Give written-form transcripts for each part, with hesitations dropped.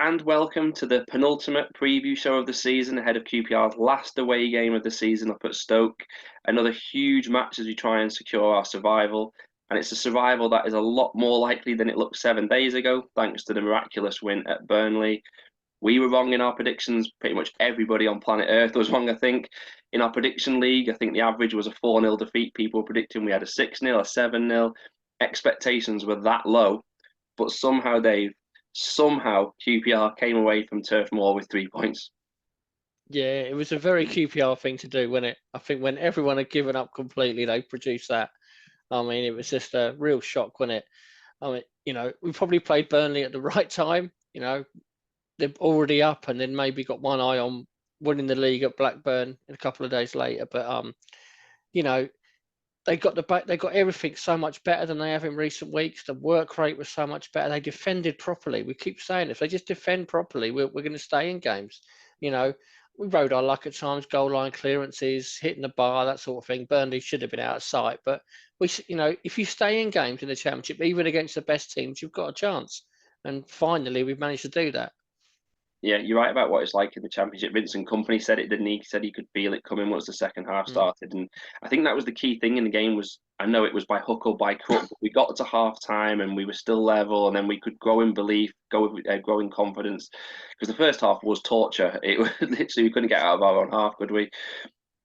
and welcome to the penultimate preview show of the season ahead of QPR's last away game of the season up at Stoke. Another huge match as we try and secure our survival, and it's a survival that is a lot more likely than it looked 7 days ago, thanks to the miraculous win at Burnley. We were wrong in our predictions. Pretty much everybody on planet Earth was wrong, I think. In our prediction league, I think the average was a 4-0 defeat. People were predicting we had a 6-0, a 7-0. Expectations were that low, but somehow QPR came away from Turf Moor with 3 points. Yeah, it was a very QPR thing to do, wasn't it? I think when everyone had given up completely, they produced that. I mean, it was just a real shock, wasn't it? I mean, we probably played Burnley at the right time. They're already up and then maybe got one eye on winning the league at Blackburn a couple of days later. But they got everything so much better than they have in recent weeks. The work rate was so much better. They defended properly. We keep saying if they just defend properly, we're going to stay in games. We rode our luck at times, goal line clearances, hitting the bar, that sort of thing. Burnley should have been out of sight, but if you stay in games in the Championship, even against the best teams, you've got a chance. And finally, we've managed to do that. Yeah, you're right about what it's like in the Championship. Vincent Kompany said it, didn't he? He said he could feel it coming once the second half started. And I think that was the key thing in the game was, I know it was by hook or by crook, but we got to half time and we were still level, and then we could grow in belief, grow in confidence. Because the first half was torture. It was literally, we couldn't get out of our own half, could we?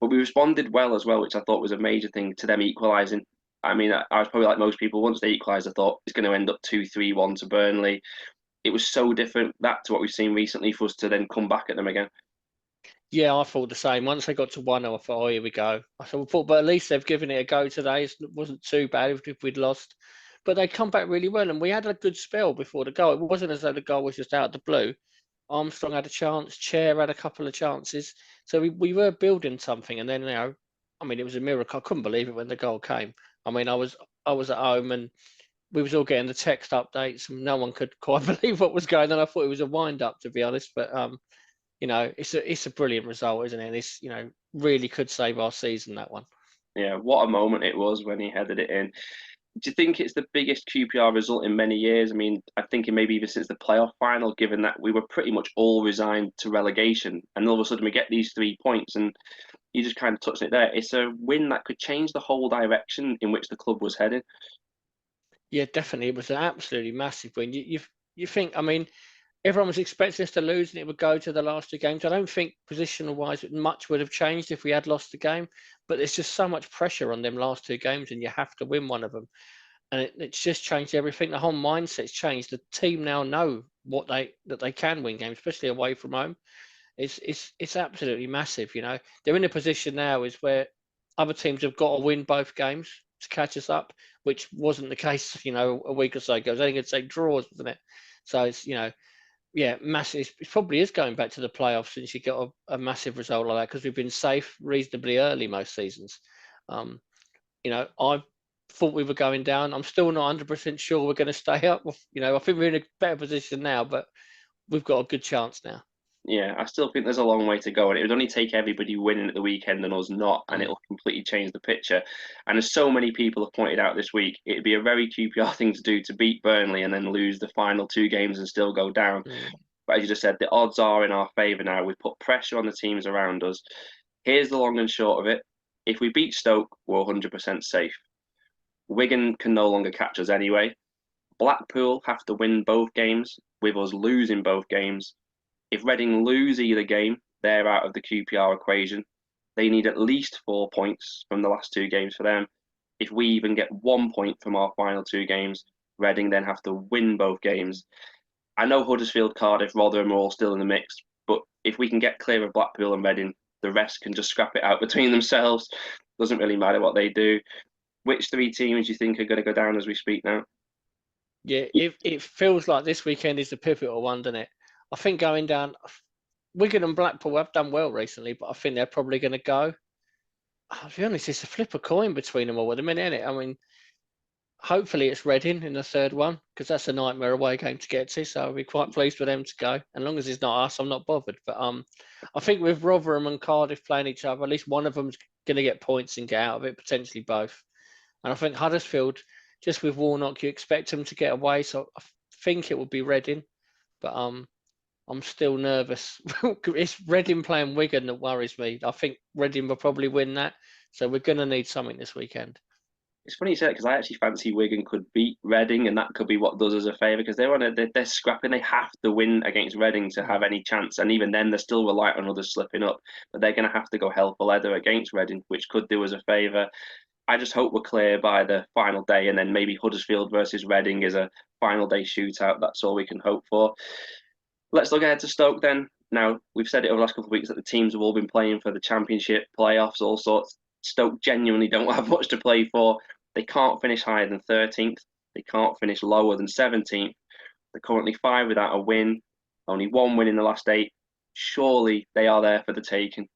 But we responded well as well, which I thought was a major thing to them equalising. I mean, I was probably like most people, once they equalised, I thought it's going to end up 2-3-1 to Burnley. It was so different that to what we've seen recently for us to then come back at them again. Yeah, I thought the same. Once they got to 1-0, I thought, oh, here we go. I thought, but at least they've given it a go today. It wasn't too bad if we'd lost. But they come back really well, and we had a good spell before the goal. It wasn't as though the goal was just out of the blue. Armstrong had a chance. Chair had a couple of chances. So we were building something. And then, I mean, it was a miracle. I couldn't believe it when the goal came. I mean, I was at home and we was all getting the text updates and no one could quite believe what was going on. I thought it was a wind up, to be honest. But it's a brilliant result, isn't it? This really could save our season, that one. Yeah, what a moment it was when he headed it in. Do you think it's the biggest QPR result in many years? I mean, I'm thinking maybe even since the playoff final, given that we were pretty much all resigned to relegation, and all of a sudden we get these 3 points, and you just kind of touched it there. It's a win that could change the whole direction in which the club was heading. Yeah, definitely. It was an absolutely massive win. You think, I mean, everyone was expecting us to lose and it would go to the last 2 games. I don't think positional wise much would have changed if we had lost the game, but there's just so much pressure on them last 2 games and you have to win one of them. And it's just changed everything. The whole mindset's changed. The team now know that they can win games, especially away from home. It's absolutely massive. They're in a position now is where other teams have got to win both games to catch us up, which wasn't the case, a week or so ago. I was only going to say draws, wasn't it? So it's, yeah, massive. It probably is going back to the playoffs since you got a massive result like that because we've been safe reasonably early most seasons. I thought we were going down. I'm still not 100% sure we're going to stay up. I think we're in a better position now, but we've got a good chance now. Yeah, I still think there's a long way to go, and it would only take everybody winning at the weekend and us not, and it'll completely change the picture. And as so many people have pointed out this week, it'd be a very QPR thing to do to beat Burnley and then lose the final 2 games and still go down. But as you just said, the odds are in our favour now. We've put pressure on the teams around us. Here's the long and short of it. If we beat Stoke, we're 100% safe. Wigan can no longer catch us anyway. Blackpool have to win both games, with us losing both games. If Reading lose either game, they're out of the QPR equation. They need at least 4 points from the last 2 games for them. If we even get 1 point from our final 2 games, Reading then have to win both games. I know Huddersfield, Cardiff, Rotherham are all still in the mix, but if we can get clear of Blackpool and Reading, the rest can just scrap it out between themselves. Doesn't really matter what they do. Which 3 teams do you think are going to go down as we speak now? Yeah, it feels like this weekend is the pivotal one, doesn't it? I think going down, Wigan and Blackpool have done well recently, but I think they're probably going to go. I'll be honest, it's a flip a coin between them all at the minute, isn't it? I mean, hopefully it's Reading in the third one, because that's a nightmare away game to get to, so I'll be quite pleased for them to go. And as long as it's not us, I'm not bothered. But I think with Rotherham and Cardiff playing each other, at least one of them's going to get points and get out of it, potentially both. And I think Huddersfield, just with Warnock, you expect them to get away, so I think it will be Reading. But I'm still nervous. It's Reading playing Wigan that worries me. I think Reading will probably win that, so we're going to need something this weekend. It's funny you say it because I actually fancy Wigan could beat Reading, and that could be what does us a favour because they're scrapping. They have to win against Reading to have any chance, and even then they're still reliant on others slipping up. But they're going to have to go hell for leather against Reading, which could do us a favour. I just hope we're clear by the final day, and then maybe Huddersfield versus Reading is a final day shootout. That's all we can hope for. Let's look ahead to Stoke then. Now, we've said it over the last couple of weeks that the teams have all been playing for the Championship, playoffs, all sorts. Stoke genuinely don't have much to play for. They can't finish higher than 13th. They can't finish lower than 17th. They're currently 5 without a win, only 1 win in the last 8. Surely they are there for the taking.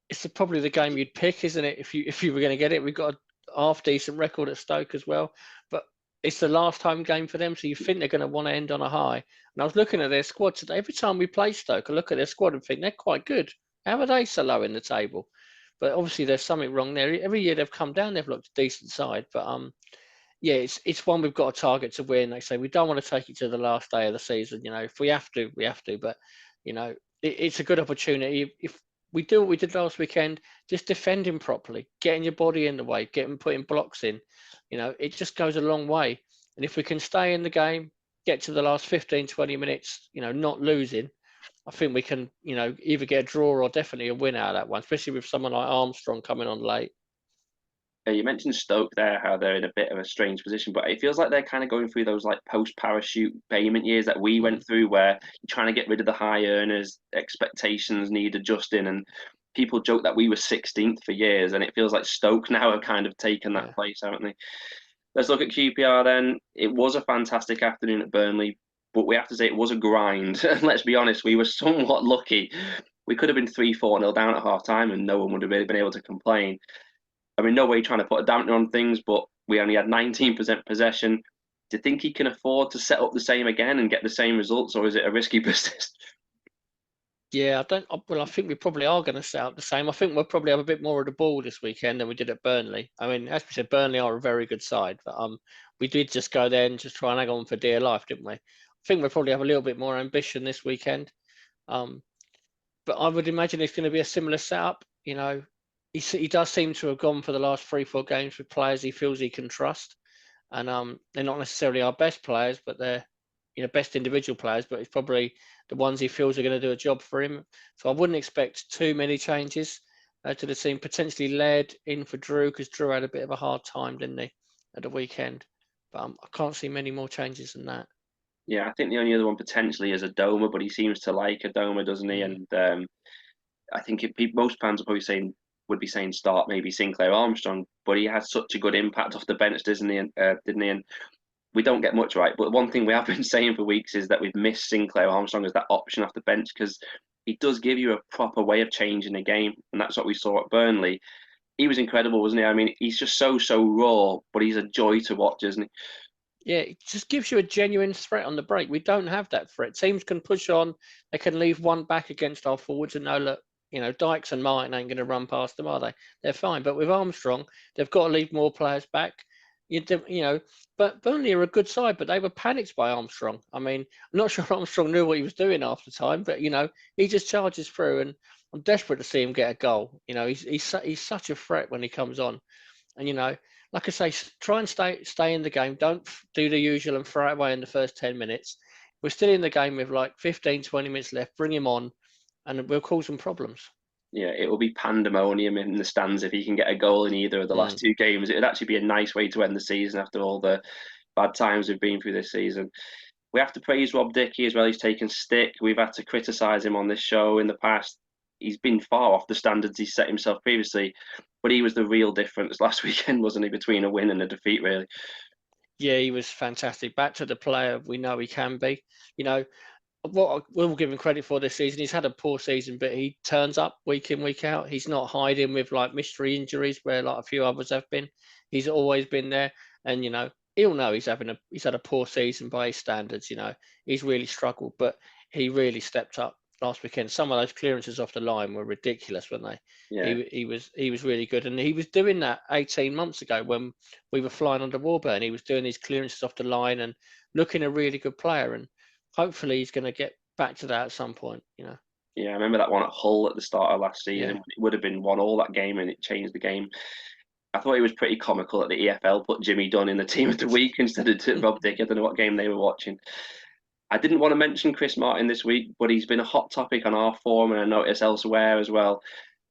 It's probably the game you'd pick, isn't it? If you were going to get it, we've got a half decent record at Stoke as well, but it's the last home game for them, so you think they're going to want to end on a high. And I was looking at their squad today. Every time we play Stoke, I look at their squad and think they're quite good. How are they so low in the table? But obviously there's something wrong there. Every year they've come down, they've looked a decent side, but yeah, it's one we've got a target to win. They say we don't want to take it to the last day of the season. If we have to, we have to. But it's a good opportunity. If we do what we did last weekend, just defending properly, getting your body in the way, putting blocks in. It just goes a long way. And if we can stay in the game, get to the last 15, 20 minutes, not losing, I think we can, either get a draw or definitely a win out of that one, especially with someone like Armstrong coming on late. You mentioned Stoke there, how they're in a bit of a strange position, but it feels like they're kind of going through those like post-parachute payment years that we went through, where you're trying to get rid of the high earners, expectations need adjusting, and people joke that we were 16th for years, and it feels like Stoke now have kind of taken that place, haven't they? Let's look at QPR then. It was a fantastic afternoon at Burnley, but we have to say it was a grind. And let's be honest, we were somewhat lucky. We could have been 3-4-0 down at half time, and no one would have really been able to complain. I mean, no way trying to put a dampener on things, but we only had 19% possession. Do you think he can afford to set up the same again and get the same results, or is it a risky business? Yeah, I think we probably are going to set up the same. I think we'll probably have a bit more of the ball this weekend than we did at Burnley. I mean, as we said, Burnley are a very good side, but we did just go there and just try and hang on for dear life, didn't we? I think we'll probably have a little bit more ambition this weekend. But I would imagine it's going to be a similar setup. He does seem to have gone for the last 3-4 games with players he feels he can trust, and they're not necessarily our best players, but they're best individual players. But it's probably the ones he feels are going to do a job for him. So I wouldn't expect too many changes to the team. Potentially led in for Drew, because Drew had a bit of a hard time, didn't he, at the weekend? But I can't see many more changes than that. Yeah, I think the only other one potentially is Adoma, but he seems to like Adoma, doesn't he? And I think most fans would be saying start maybe Sinclair Armstrong, but he has such a good impact off the bench, didn't he? And we don't get much right. But one thing we have been saying for weeks is that we've missed Sinclair Armstrong as that option off the bench, because he does give you a proper way of changing the game, and that's what we saw at Burnley. He was incredible, wasn't he? I mean, he's just so raw, but he's a joy to watch, isn't he? Yeah, it just gives you a genuine threat on the break. We don't have that threat. Teams can push on. They can leave one back against our forwards and know, look, Dykes and Martin ain't going to run past them, are they? They're fine. But with Armstrong, they've got to leave more players back. But Burnley are a good side, but they were panicked by Armstrong. I mean, I'm not sure Armstrong knew what he was doing half the time, but he just charges through, and I'm desperate to see him get a goal. He's such a threat when he comes on, and like I say, try and stay in the game. Don't do the usual and throw it away in the first 10 minutes. We're still in the game with like 15, 20 minutes left. Bring him on, and we'll cause some problems. Yeah, it will be pandemonium in the stands if he can get a goal in either of the last 2 games. It would actually be a nice way to end the season after all the bad times we've been through this season. We have to praise Rob Dickie as well. He's taken stick. We've had to criticise him on this show in the past. He's been far off the standards he set himself previously, but he was the real difference last weekend, wasn't he, between a win and a defeat, really? Yeah, he was fantastic. Back to the player we know he can be. What we'll give him credit for this season, he's had a poor season, but he turns up week in, week out. He's not hiding with like mystery injuries where like a few others have been. He's always been there, and he'll know he's had a poor season by his standards. He's really struggled, but he really stepped up last weekend. Some of those clearances off the line were ridiculous, weren't they? Yeah. He was really good, and he was doing that 18 months ago when we were flying under Warburton. He was doing these clearances off the line and looking a really good player, and hopefully he's going to get back to that at some point. Yeah, I remember that one at Hull at the start of last season. Yeah. It would have been 1-1 that game, and it changed the game. I thought it was pretty comical that the EFL put Jimmy Dunn in the team of the week instead of Rob Dick. I don't know what game they were watching. I didn't want to mention Chris Martin this week, but he's been a hot topic on our forum, and I noticed elsewhere as well.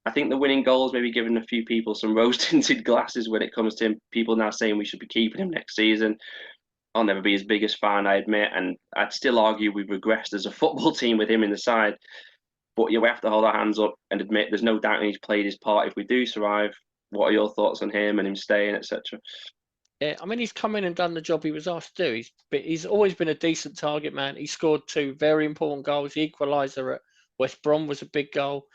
I think the winning goals maybe giving a few people some rose-tinted glasses when it comes to him. People now saying we should be keeping him next season. I'll never be his biggest fan, I admit, and I'd still argue we've regressed as a football team with him in the side. But yeah, we have to hold our hands up and admit there's no doubt he's played his part if we do survive. What are your thoughts on him and him staying, etc.? Yeah, I mean, he's come in and done the job he was asked to do. He's always been a decent target man. He scored 2 very important goals. The equaliser at West Brom was a big goal,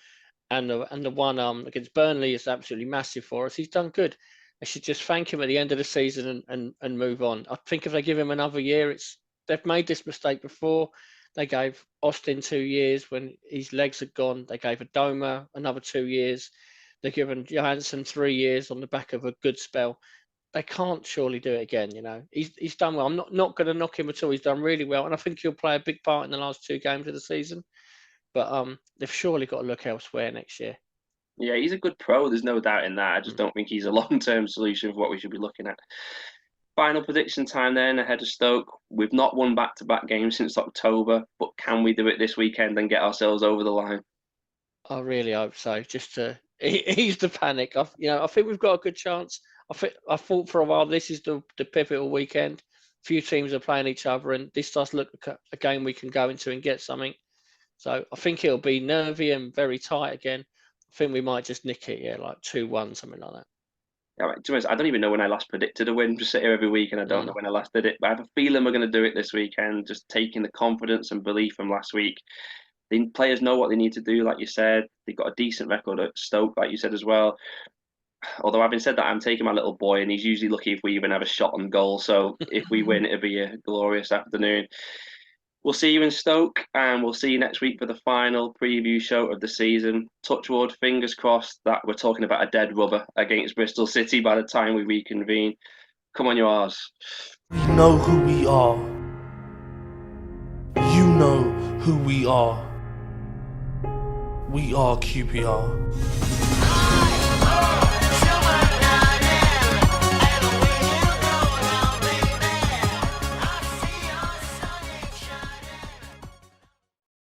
and the one against Burnley is absolutely massive for us. He's done good. I should just thank him at the end of the season and move on. I think if they give him another year, they've made this mistake before. They gave Austin 2 years when his legs had gone. They gave Adoma another 2 years. They've given Johansson 3 years on the back of a good spell. They can't surely do it again. He's done well. I'm not going to knock him at all. He's done really well, and I think he'll play a big part in the last 2 games of the season. But they've surely got to look elsewhere next year. Yeah, he's a good pro. There's no doubt in that. I just don't think he's a long-term solution for what we should be looking at. Final prediction time then ahead of Stoke. We've not won back-to-back games since October, but can we do it this weekend and get ourselves over the line? I really hope so. Just to ease the panic. I think we've got a good chance. I thought for a while this is the pivotal weekend. Few teams are playing each other, and this does look like a game we can go into and get something. So I think it'll be nervy and very tight again. I think we might just nick it, like 2-1, something like that. Yeah, to be honest, I don't even know when I last predicted a win. Just sit here every week, and I don't know when I last did it. But I have a feeling we're going to do it this weekend. Just taking the confidence and belief from last week. The players know what they need to do, like you said. They've got a decent record at Stoke, like you said as well. Although having said that, I'm taking my little boy, and he's usually lucky if we even have a shot on goal. So if we win, it'll be a glorious afternoon. We'll see you in Stoke, and we'll see you next week for the final preview show of the season. Touchwood, fingers crossed that we're talking about a dead rubber against Bristol City by the time we reconvene. Come on, you Rs. We know who we are. You know who we are. We are QPR.